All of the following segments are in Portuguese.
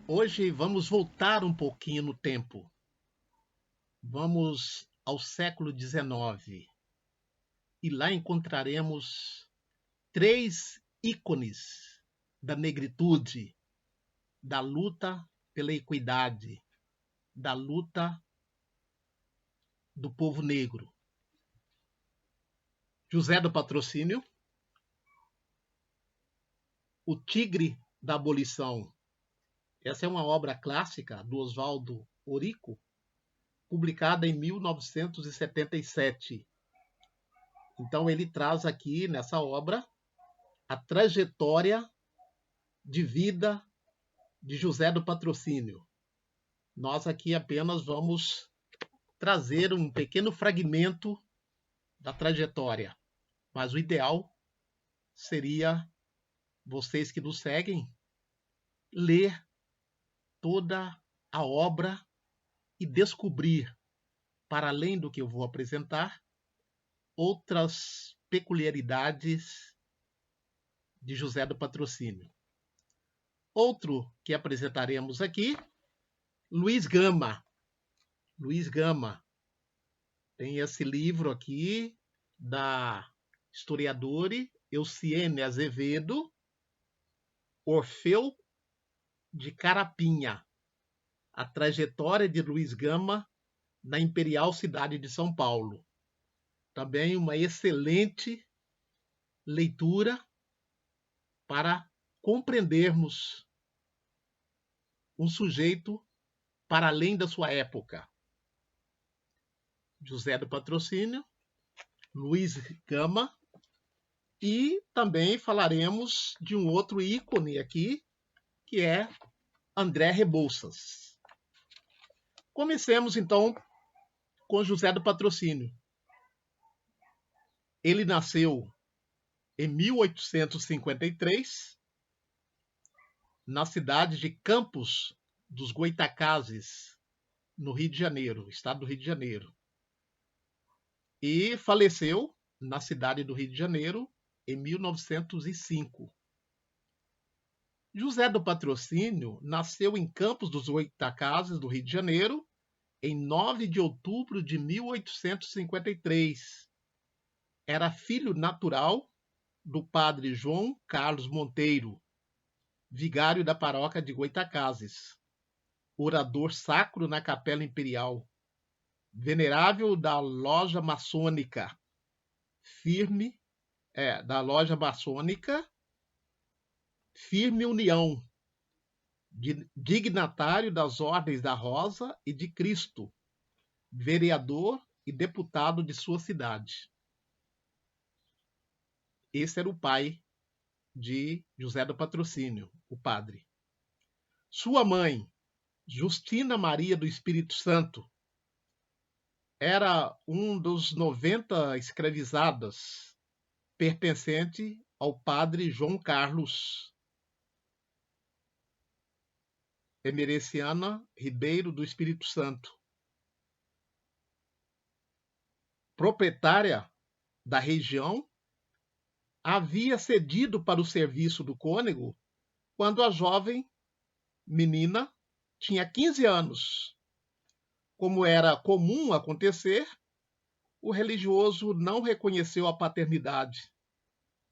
Hoje vamos voltar um pouquinho no tempo. Vamos ao século XIX e lá encontraremos três ícones da negritude, da luta pela equidade, da luta do povo negro. José do Patrocínio, O Tigre da Abolição. Essa é uma obra clássica do Oswaldo Orico, publicada em 1977. Então ele traz aqui nessa obra a trajetória de vida de José do Patrocínio. Nós aqui apenas vamos trazer um pequeno fragmento da trajetória, mas o ideal seria vocês que nos seguem ler toda a obra e descobrir, para além do que eu vou apresentar, outras peculiaridades de José do Patrocínio. Outro que apresentaremos aqui, Luiz Gama. Luiz Gama tem esse livro aqui da historiadora Euciene Azevedo, Orfeu de Carapinha, a trajetória de Luiz Gama na Imperial Cidade de São Paulo. Também uma excelente leitura para compreendermos um sujeito para além da sua época. José do Patrocínio, Luiz Gama, e também falaremos de um outro ícone aqui, que é André Rebouças. Comecemos então com José do Patrocínio. Ele nasceu em 1853, na cidade de Campos dos Goitacazes, no Rio de Janeiro, estado do Rio de Janeiro. E faleceu na cidade do Rio de Janeiro em 1905. José do Patrocínio nasceu em Campos dos Goitacazes, do Rio de Janeiro, em 9 de outubro de 1853. Era filho natural do padre João Carlos Monteiro, vigário da paróquia de Goitacazes, orador sacro na Capela Imperial, venerável da loja maçônica, Firme União, dignatário das Ordens da Rosa e de Cristo, vereador e deputado de sua cidade. Esse era o pai de José do Patrocínio, o padre. Sua mãe, Justina Maria do Espírito Santo, era um dos 90 escravizadas, pertencente ao padre João Carlos Emereciana Ribeiro do Espírito Santo, proprietária da região, havia cedido para o serviço do cônego quando a jovem menina tinha 15 anos. Como era comum acontecer, o religioso não reconheceu a paternidade,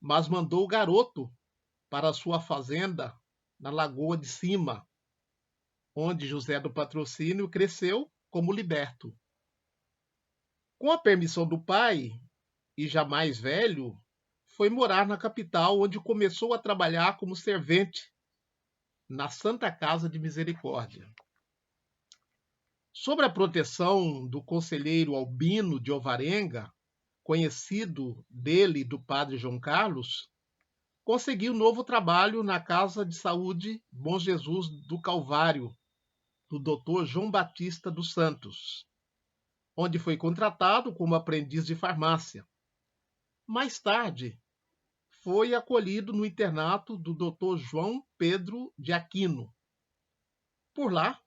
mas mandou o garoto para sua fazenda na Lagoa de Cima, onde José do Patrocínio cresceu como liberto. Com a permissão do pai, e já mais velho, foi morar na capital, onde começou a trabalhar como servente na Santa Casa de Misericórdia. Sob a proteção do conselheiro Albino de Alvarenga, conhecido dele e do padre João Carlos, conseguiu novo trabalho na Casa de Saúde Bom Jesus do Calvário, do Dr. João Batista dos Santos, onde foi contratado como aprendiz de farmácia. Mais tarde, foi acolhido no internato do Dr. João Pedro de Aquino. Por lá,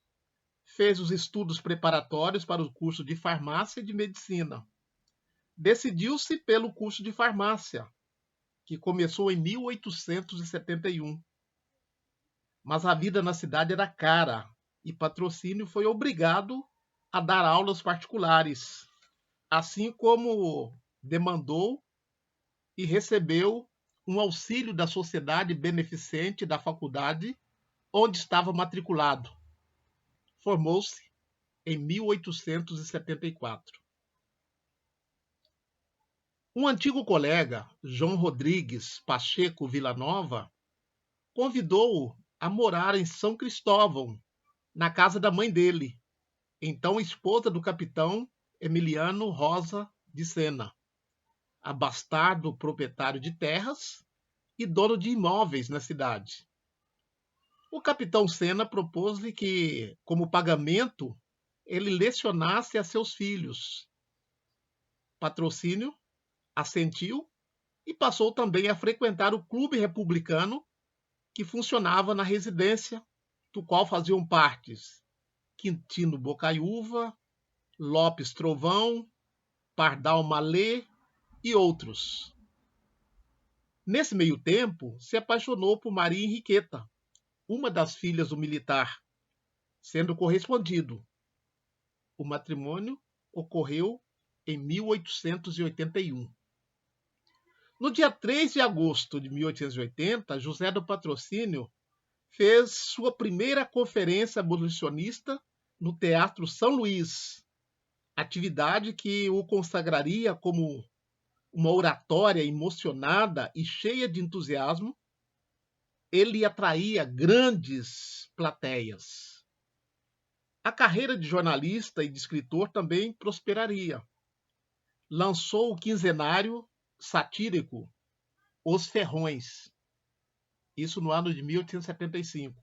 fez os estudos preparatórios para o curso de farmácia e de medicina. Decidiu-se pelo curso de farmácia, que começou em 1871. mas a vida na cidade era cara e Patrocínio foi obrigado a dar aulas particulares, assim como demandou e recebeu um auxílio da sociedade beneficente da faculdade onde estava matriculado. Formou-se em 1874. Um antigo colega, João Rodrigues Pacheco Villanova, convidou-o a morar em São Cristóvão, na casa da mãe dele, então esposa do capitão Emiliano Rosa de Sena, abastado proprietário de terras e dono de imóveis na cidade. O capitão Sena propôs-lhe que, como pagamento, ele lecionasse a seus filhos. Patrocínio assentiu e passou também a frequentar o clube republicano que funcionava na residência, do qual faziam partes Quintino Bocaiúva, Lopes Trovão, Pardal Malê e outros. Nesse meio tempo, se apaixonou por Maria Henriqueta, uma das filhas do militar, sendo correspondido. O matrimônio ocorreu em 1881. No dia 3 de agosto de 1880, José do Patrocínio fez sua primeira conferência abolicionista no Teatro São Luís, atividade que o consagraria como uma oratória emocionada e cheia de entusiasmo. Ele atraía grandes plateias. A carreira de jornalista e de escritor também prosperaria. Lançou o quinzenário satírico Os Ferrões, isso no ano de 1875.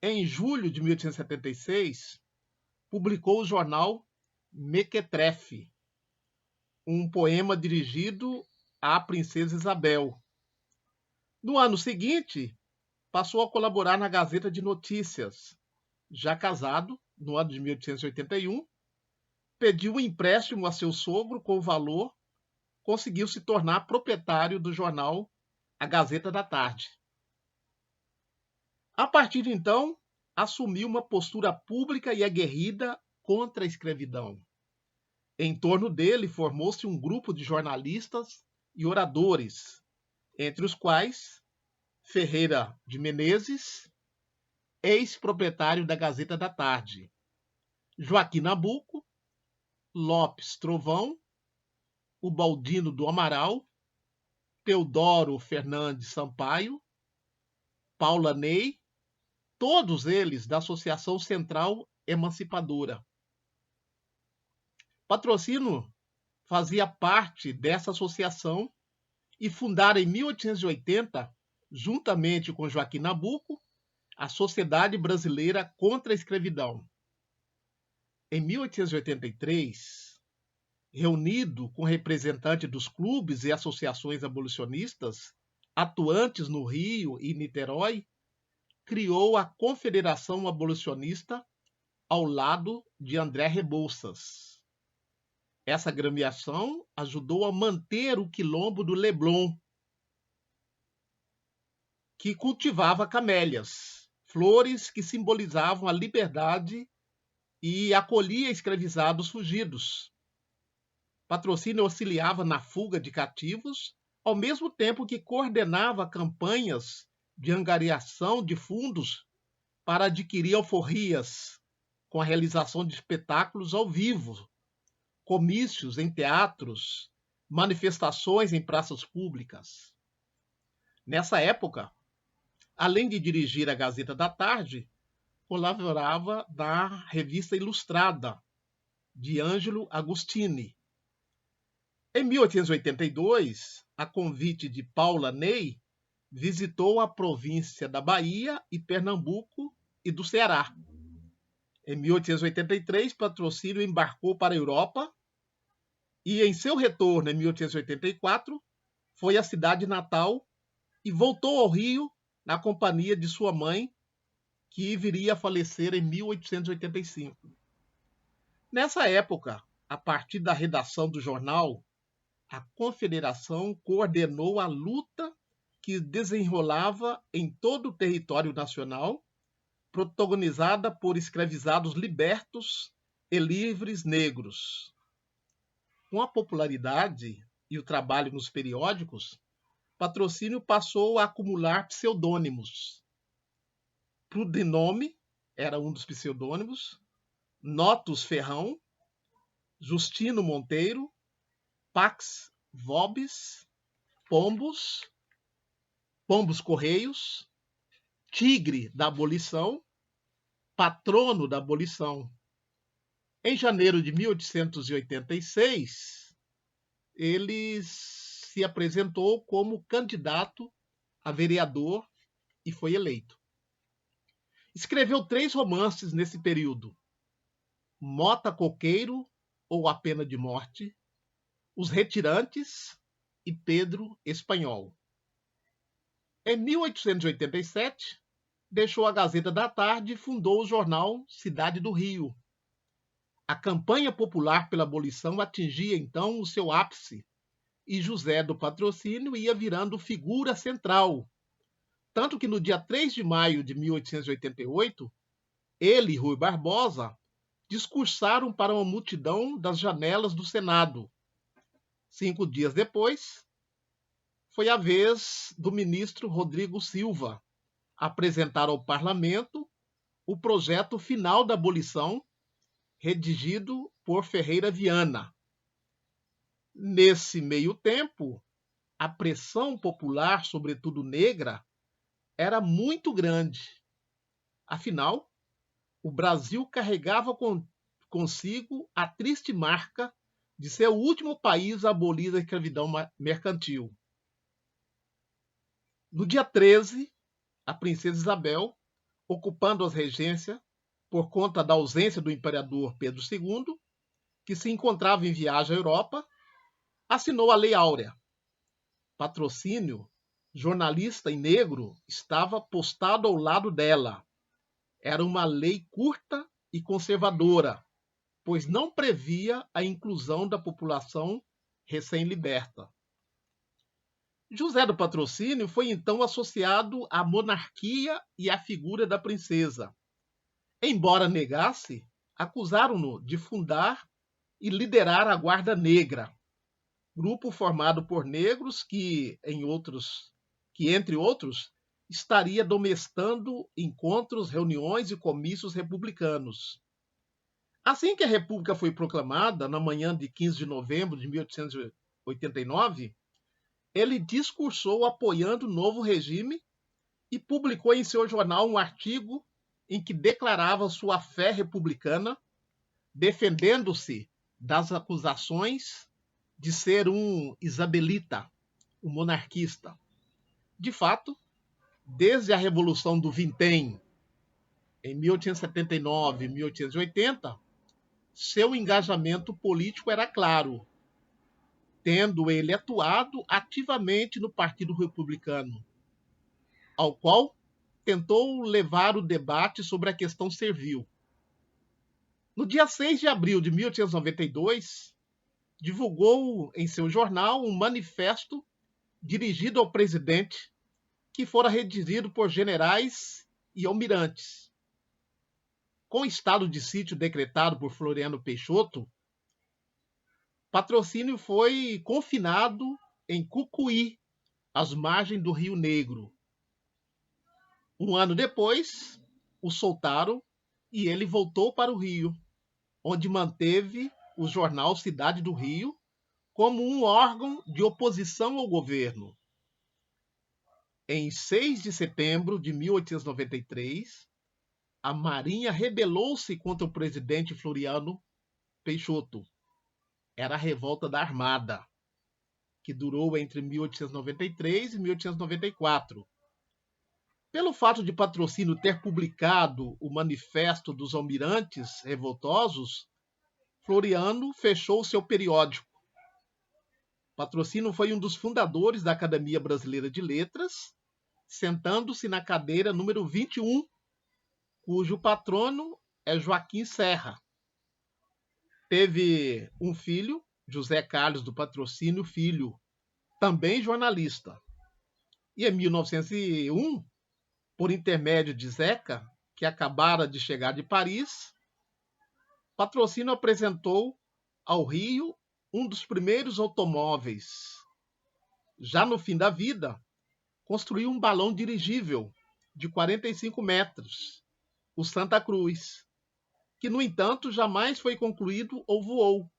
Em julho de 1876, publicou o jornal Mequetrefe, um poema dirigido à princesa Isabel. No ano seguinte, passou a colaborar na Gazeta de Notícias. Já casado, no ano de 1881, pediu um empréstimo a seu sogro com o valor, conseguiu se tornar proprietário do jornal A Gazeta da Tarde. A partir de então, assumiu uma postura pública e aguerrida contra a escravidão. Em torno dele formou-se um grupo de jornalistas e oradores, entre os quais Ferreira de Menezes, ex-proprietário da Gazeta da Tarde, Joaquim Nabuco, Lopes Trovão, o Baldino do Amaral, Teodoro Fernandes Sampaio, Paula Ney, todos eles da Associação Central Emancipadora. Patrocínio fazia parte dessa associação e fundara em 1880, juntamente com Joaquim Nabuco, a Sociedade Brasileira contra a Escravidão. Em 1883, reunido com representantes dos clubes e associações abolicionistas atuantes no Rio e Niterói, criou a Confederação Abolicionista ao lado de André Rebouças. Essa agremiação ajudou a manter o quilombo do Leblon, que cultivava camélias, flores que simbolizavam a liberdade e acolhia escravizados fugidos. Patrocínio auxiliava na fuga de cativos, ao mesmo tempo que coordenava campanhas de angariação de fundos para adquirir alforrias, com a realização de espetáculos ao vivo, comícios em teatros, manifestações em praças públicas. Nessa época, além de dirigir a Gazeta da Tarde, colaborava na Revista Ilustrada, de Ângelo Agostini. Em 1882, a convite de Paula Ney, visitou a província da Bahia e Pernambuco e do Ceará. Em 1883, Patrocínio embarcou para a Europa e, em seu retorno em 1884, foi à cidade natal e voltou ao Rio na companhia de sua mãe, que viria a falecer em 1885. Nessa época, a partir da redação do jornal, a Confederação coordenou a luta que desenrolava em todo o território nacional, protagonizada por escravizados libertos e livres negros. Com a popularidade e o trabalho nos periódicos, Patrocínio passou a acumular pseudônimos. Prudinome era um dos pseudônimos, Notus Ferrão, Justino Monteiro, Pax Vobis, Pombos, Pombos Correios, Tigre da Abolição, Patrono da Abolição. Em janeiro de 1886, ele se apresentou como candidato a vereador e foi eleito. Escreveu 3 romances nesse período: Mota Coqueiro ou A Pena de Morte, Os Retirantes e Pedro Espanhol. Em 1887, deixou a Gazeta da Tarde e fundou o jornal Cidade do Rio. A campanha popular pela abolição atingia então o seu ápice e José do Patrocínio ia virando figura central. Tanto que no dia 3 de maio de 1888, ele e Rui Barbosa discursaram para uma multidão das janelas do Senado. 5 dias depois, foi a vez do ministro Rodrigo Silva apresentar ao parlamento o projeto final da abolição, redigido por Ferreira Viana. Nesse meio tempo, a pressão popular, sobretudo negra, era muito grande. Afinal, o Brasil carregava consigo a triste marca de ser o último país a abolir a escravidão mercantil. No dia 13, a princesa Isabel, ocupando as regências por conta da ausência do imperador Pedro II, que se encontrava em viagem à Europa, assinou a Lei Áurea. Patrocínio, jornalista e negro, estava postado ao lado dela. Era uma lei curta e conservadora, pois não previa a inclusão da população recém-liberta. José do Patrocínio foi então associado à monarquia e à figura da princesa. Embora negasse, acusaram-no de fundar e liderar a Guarda Negra, grupo formado por negros que, entre outros, estaria domestando encontros, reuniões e comícios republicanos. Assim que a República foi proclamada, na manhã de 15 de novembro de 1889, ele discursou apoiando o novo regime e publicou em seu jornal um artigo em que declarava sua fé republicana, defendendo-se das acusações de ser um isabelita, um monarquista. De fato, desde a Revolução do Vintém, em 1879 e 1880, seu engajamento político era claro, tendo ele atuado ativamente no Partido Republicano, ao qual tentou levar o debate sobre a questão servil. No dia 6 de abril de 1892, divulgou em seu jornal um manifesto dirigido ao presidente, que fora redigido por generais e almirantes. Com o estado de sítio decretado por Floriano Peixoto, Patrocínio foi confinado em Cucuí, às margens do Rio Negro. Um ano depois, o soltaram e ele voltou para o Rio, onde manteve o jornal Cidade do Rio como um órgão de oposição ao governo. Em 6 de setembro de 1893, a Marinha rebelou-se contra o presidente Floriano Peixoto. Era a revolta da Armada, que durou entre 1893 e 1894. Pelo fato de Patrocínio ter publicado o Manifesto dos Almirantes Revoltosos, Floriano fechou seu periódico. Patrocínio foi um dos fundadores da Academia Brasileira de Letras, sentando-se na cadeira número 21, cujo patrono é Joaquim Serra. Teve um filho, José Carlos do Patrocínio Filho, também jornalista. E em 1901, por intermédio de Zeca, que acabara de chegar de Paris, Patrocínio apresentou ao Rio um dos primeiros automóveis. Já no fim da vida, construiu um balão dirigível de 45 metros, o Santa Cruz, que, no entanto, jamais foi concluído ou voou,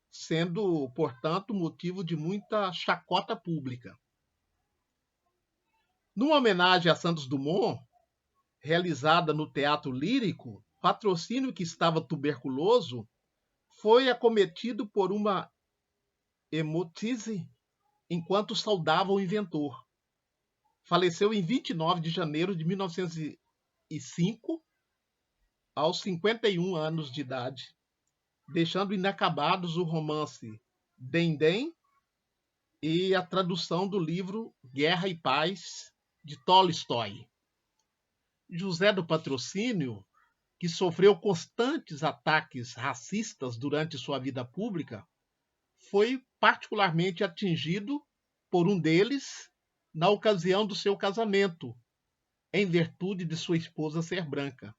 sendo, portanto, motivo de muita chacota pública. Numa homenagem a Santos Dumont, realizada no Teatro Lírico, Patrocínio, que estava tuberculoso, foi acometido por uma hemotise enquanto saudava o inventor. Faleceu em 29 de janeiro de 1905, aos 51 anos de idade, deixando inacabados o romance Dendém e a tradução do livro Guerra e Paz, de Tolstói. José do Patrocínio, que sofreu constantes ataques racistas durante sua vida pública, foi particularmente atingido por um deles na ocasião do seu casamento, em virtude de sua esposa ser branca.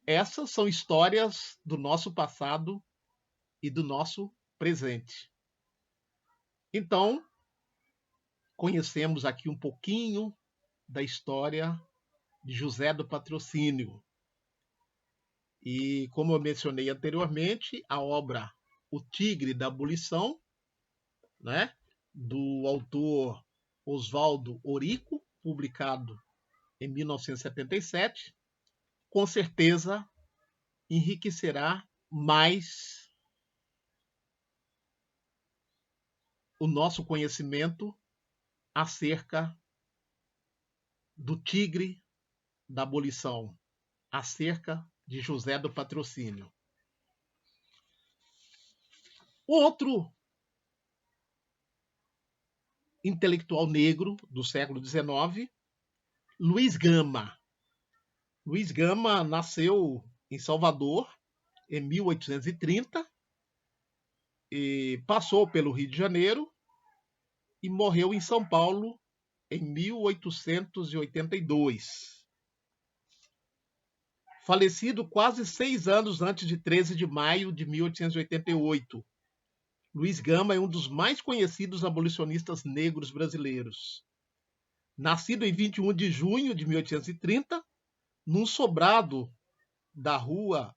Essas são histórias do nosso passado e do nosso presente. Então, conhecemos aqui um pouquinho da história de José do Patrocínio. E, como eu mencionei anteriormente, a obra O Tigre da Abolição, né, do autor Oswaldo Orico, publicado em 1977, com certeza enriquecerá mais o nosso conhecimento acerca do Tigre da Abolição, acerca de José do Patrocínio. Outro intelectual negro do século XIX, Luiz Gama. Luiz Gama nasceu em Salvador em 1830 e passou pelo Rio de Janeiro e morreu em São Paulo em 1882. Falecido quase 6 anos antes de 13 de maio de 1888. Luiz Gama é um dos mais conhecidos abolicionistas negros brasileiros. Nascido em 21 de junho de 1830, num sobrado da rua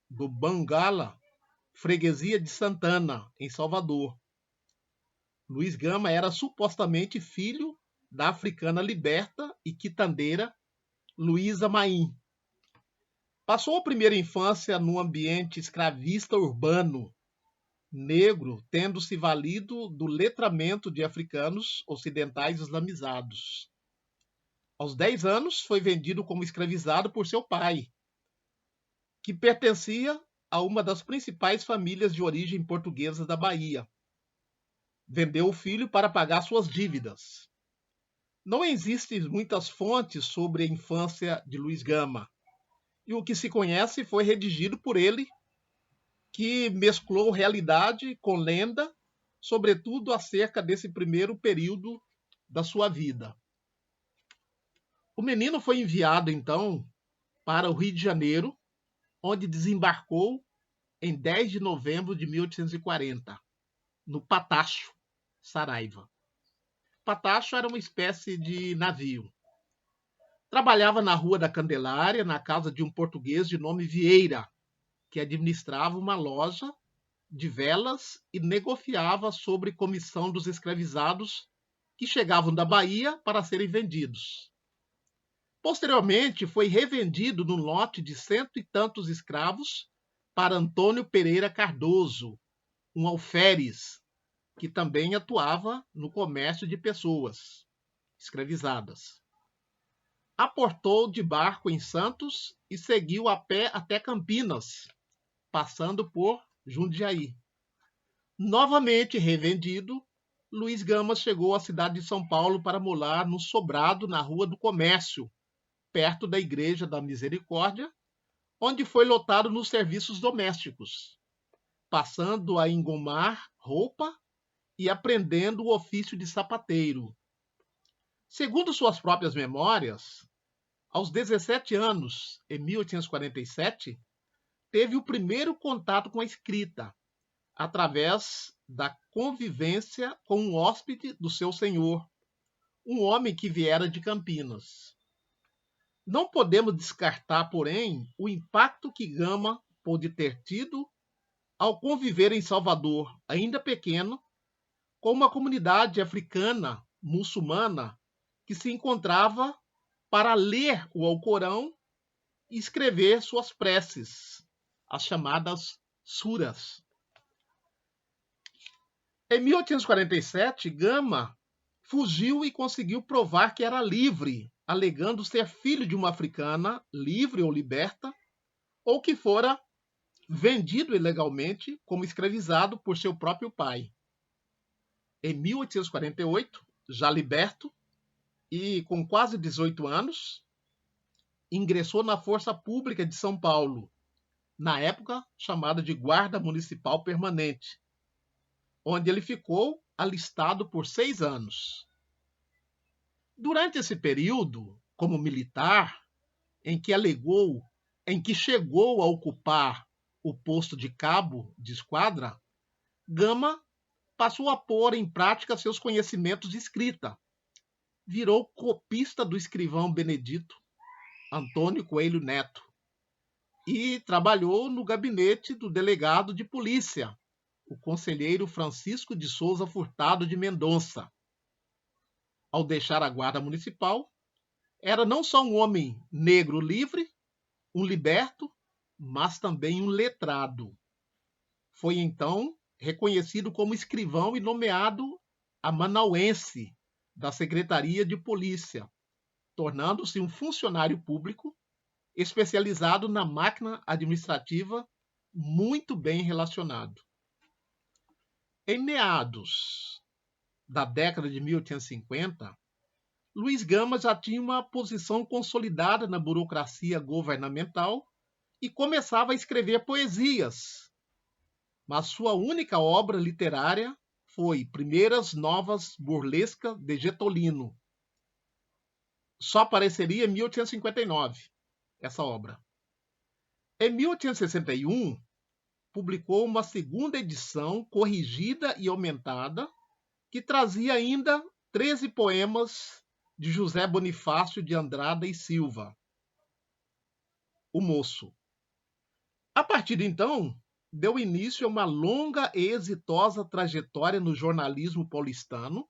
do Bangala, freguesia de Santana, em Salvador. Luiz Gama era supostamente filho da africana liberta e quitandeira Luísa Maim. Passou a primeira infância num ambiente escravista urbano, negro, tendo se valido do letramento de africanos ocidentais islamizados. Aos 10 anos, foi vendido como escravizado por seu pai, que pertencia a uma das principais famílias de origem portuguesa da Bahia. Vendeu o filho para pagar suas dívidas. Não existem muitas fontes sobre a infância de Luiz Gama, e o que se conhece foi redigido por ele, que mesclou realidade com lenda, sobretudo acerca desse primeiro período da sua vida. O menino foi enviado, então, para o Rio de Janeiro, onde desembarcou em 10 de novembro de 1840, no Patacho, Saraiva. Patacho era uma espécie de navio. Trabalhava na Rua da Candelária, na casa de um português de nome Vieira, que administrava uma loja de velas e negociava sobre comissão dos escravizados que chegavam da Bahia para serem vendidos. Posteriormente, foi revendido num lote de 100 e tantos escravos para Antônio Pereira Cardoso, um alferes, que também atuava no comércio de pessoas escravizadas. Aportou de barco em Santos e seguiu a pé até Campinas, passando por Jundiaí. Novamente revendido, Luiz Gama chegou à cidade de São Paulo para morar no sobrado na Rua do Comércio, perto da Igreja da Misericórdia, onde foi lotado nos serviços domésticos, passando a engomar roupa e aprendendo o ofício de sapateiro. Segundo suas próprias memórias, aos 17 anos, em 1847, teve o primeiro contato com a escrita, através da convivência com um hóspede do seu senhor, um homem que viera de Campinas. Não podemos descartar, porém, o impacto que Gama pôde ter tido ao conviver em Salvador, ainda pequeno, com uma comunidade africana muçulmana que se encontrava para ler o Alcorão e escrever suas preces, as chamadas suras. Em 1847, Gama fugiu e conseguiu provar que era livre, alegando ser filho de uma africana livre ou liberta, ou que fora vendido ilegalmente como escravizado por seu próprio pai. Em 1848, já liberto e com quase 18 anos, ingressou na Força Pública de São Paulo, na época chamada de Guarda Municipal Permanente, onde ele ficou alistado por 6 anos. Durante esse período, como militar, em que chegou a ocupar o posto de cabo de esquadra, Gama passou a pôr em prática seus conhecimentos de escrita. Virou copista do escrivão Benedito Antônio Coelho Neto e trabalhou no gabinete do delegado de polícia, o conselheiro Francisco de Souza Furtado de Mendonça. Ao deixar a guarda municipal, era não só um homem negro livre, um liberto, mas também um letrado. Foi então reconhecido como escrivão e nomeado amanauense da Secretaria de Polícia, tornando-se um funcionário público especializado na máquina administrativa, muito bem relacionado. Em meados da década de 1850, Luiz Gama já tinha uma posição consolidada na burocracia governamental e começava a escrever poesias. Mas sua única obra literária foi Primeiras Novas Burlescas de Getolino. Só apareceria em 1859, essa obra. Em 1861, publicou uma segunda edição corrigida e aumentada, que trazia ainda 13 poemas de José Bonifácio de Andrada e Silva, o Moço. A partir de então, deu início a uma longa e exitosa trajetória no jornalismo paulistano,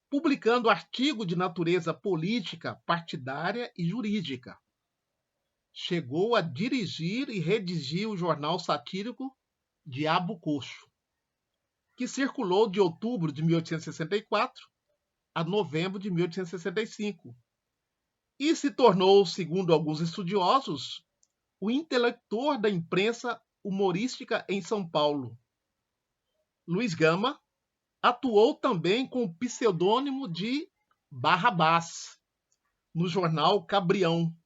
publicando artigos de natureza política, partidária e jurídica. Chegou a dirigir e redigir o jornal satírico Diabo Coxo, que circulou de outubro de 1864 a novembro de 1865, e se tornou, segundo alguns estudiosos, o intelector da imprensa humorística em São Paulo. Luiz Gama atuou também com o pseudônimo de Barrabás no jornal Cabrião,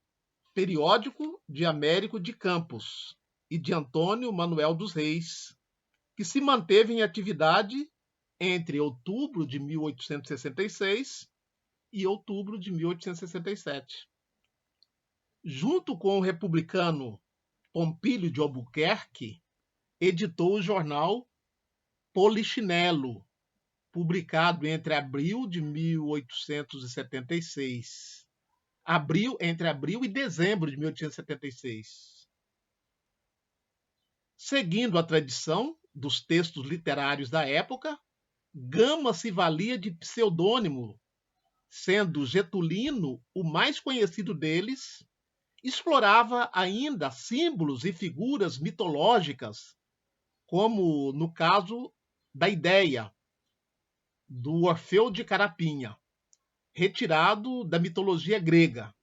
periódico de Américo de Campos e de Antônio Manuel dos Reis, que se manteve em atividade entre outubro de 1866 e outubro de 1867. Junto com o republicano Pompílio de Albuquerque, editou o jornal Polichinelo, publicado entre abril de 1876, entre abril e dezembro de 1876. Seguindo a tradição dos textos literários da época, Gama se valia de pseudônimo, sendo Getulino o mais conhecido deles. Explorava ainda símbolos e figuras mitológicas, como no caso da ideia do Orfeu de Carapinha, retirado da mitologia grega.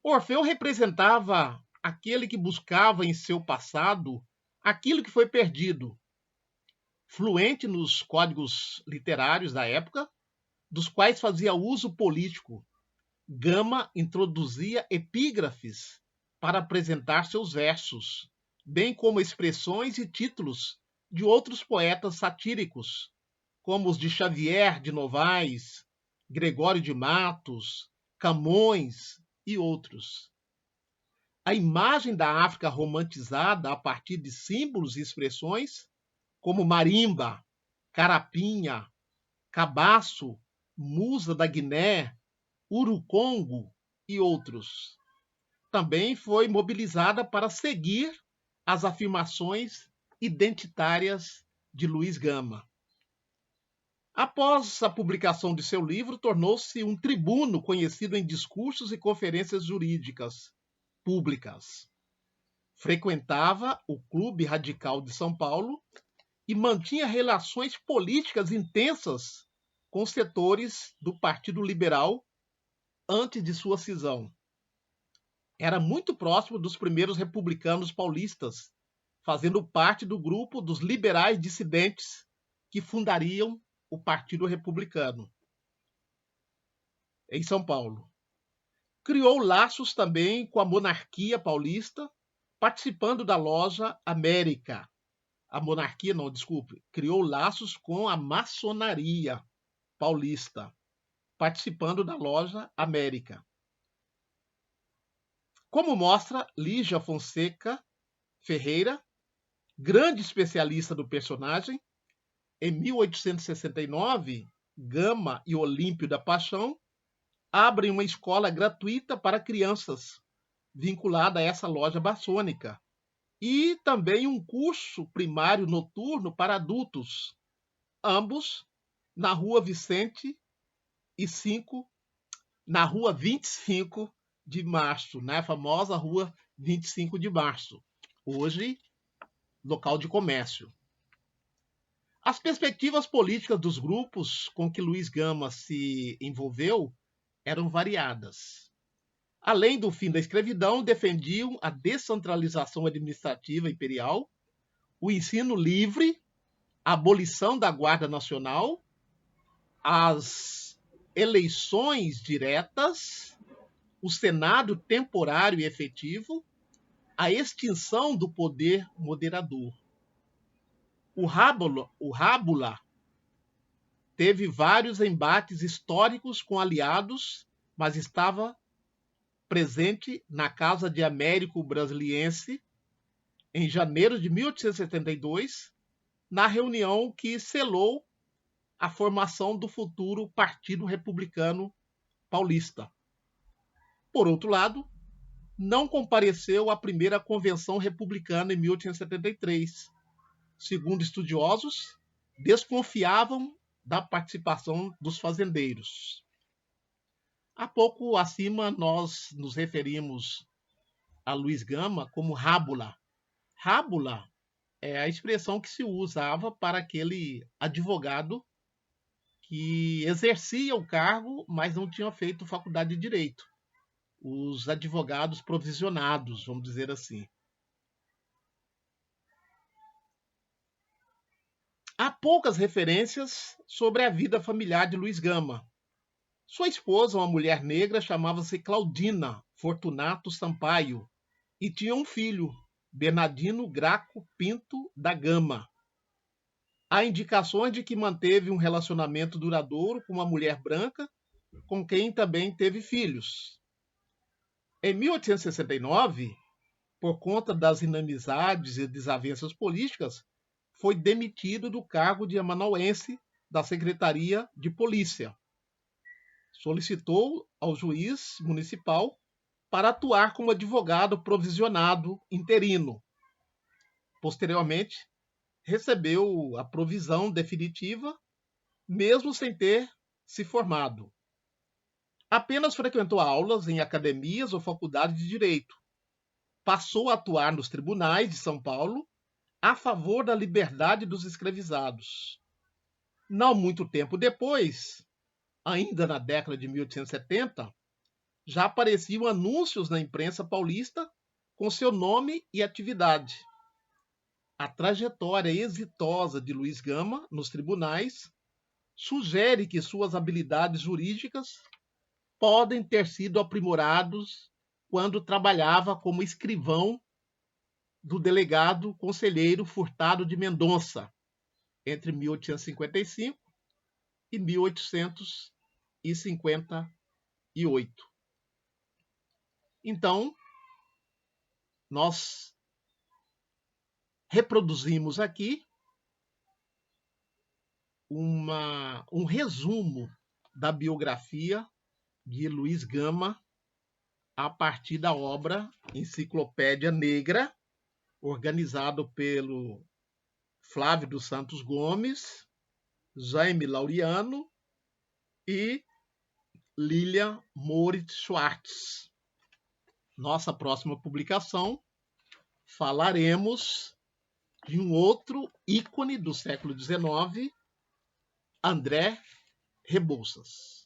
Orfeu representava aquele que buscava em seu passado aquilo que foi perdido. Fluente nos códigos literários da época, dos quais fazia uso político, Gama introduzia epígrafes para apresentar seus versos, bem como expressões e títulos de outros poetas satíricos, como os de Xavier de Novaes, Gregório de Matos, Camões e outros. A imagem da África romantizada a partir de símbolos e expressões como marimba, carapinha, cabaço, musa da Guiné, urucongo e outros. Também foi mobilizada para seguir as afirmações identitárias de Luiz Gama. Após a publicação de seu livro, tornou-se um tribuno conhecido em discursos e conferências jurídicas públicas. Frequentava o Clube Radical de São Paulo e mantinha relações políticas intensas com setores do Partido Liberal antes de sua cisão. Era muito próximo dos primeiros republicanos paulistas, fazendo parte do grupo dos liberais dissidentes que fundariam o Partido Republicano em São Paulo. Criou laços também com a monarquia paulista, participando da Loja América. A monarquia, não, desculpe, criou laços com a maçonaria paulista, participando da Loja América. Como mostra Lígia Fonseca Ferreira, grande especialista do personagem, em 1869, Gama e Olímpio da Paixão abrem uma escola gratuita para crianças, vinculada a essa loja maçônica, e também um curso primário noturno para adultos, ambos na Rua Vicente e 5, na Rua 25 de Março, né? A famosa Rua 25 de Março, hoje local de comércio. As perspectivas políticas dos grupos com que Luiz Gama se envolveu eram variadas. Além do fim da escravidão, defendiam a descentralização administrativa imperial, o ensino livre, a abolição da Guarda Nacional, as eleições diretas, o Senado temporário e efetivo, a extinção do poder moderador. O Rábula teve vários embates históricos com aliados, mas estava presente na Casa de Américo Brasiliense em janeiro de 1872, na reunião que selou a formação do futuro Partido Republicano Paulista. Por outro lado, não compareceu à primeira convenção republicana em 1873. Segundo estudiosos, desconfiavam da participação dos fazendeiros. Há pouco acima nós nos referimos a Luiz Gama como Rábula. Rábula é a expressão que se usava para aquele advogado que exercia o cargo, mas não tinha feito faculdade de direito. Os advogados provisionados, vamos dizer assim. Há poucas referências sobre a vida familiar de Luiz Gama. Sua esposa, uma mulher negra, chamava-se Claudina Fortunato Sampaio e tinha um filho, Bernardino Graco Pinto da Gama. Há indicações de que manteve um relacionamento duradouro com uma mulher branca, com quem também teve filhos. Em 1869, por conta das inimizades e desavenças políticas, foi demitido do cargo de amanuense da Secretaria de Polícia. Solicitou ao juiz municipal para atuar como advogado provisionado interino. Posteriormente, recebeu a provisão definitiva, mesmo sem ter se formado. Apenas frequentou aulas em academias ou faculdades de direito. Passou a atuar nos tribunais de São Paulo a favor da liberdade dos escravizados. Não muito tempo depois, ainda na década de 1870, já apareciam anúncios na imprensa paulista com seu nome e atividade. A trajetória exitosa de Luiz Gama nos tribunais sugere que suas habilidades jurídicas podem ter sido aprimoradas quando trabalhava como escrivão do delegado conselheiro Furtado de Mendonça, entre 1855 e 1860. 1858. Então, nós reproduzimos aqui um resumo da biografia de Luiz Gama a partir da obra Enciclopédia Negra, organizado pelo Flávio dos Santos Gomes, Jaime Laureano e Lilian Moritz Schwartz. Nossa próxima publicação, falaremos de um outro ícone do século XIX, André Rebouças.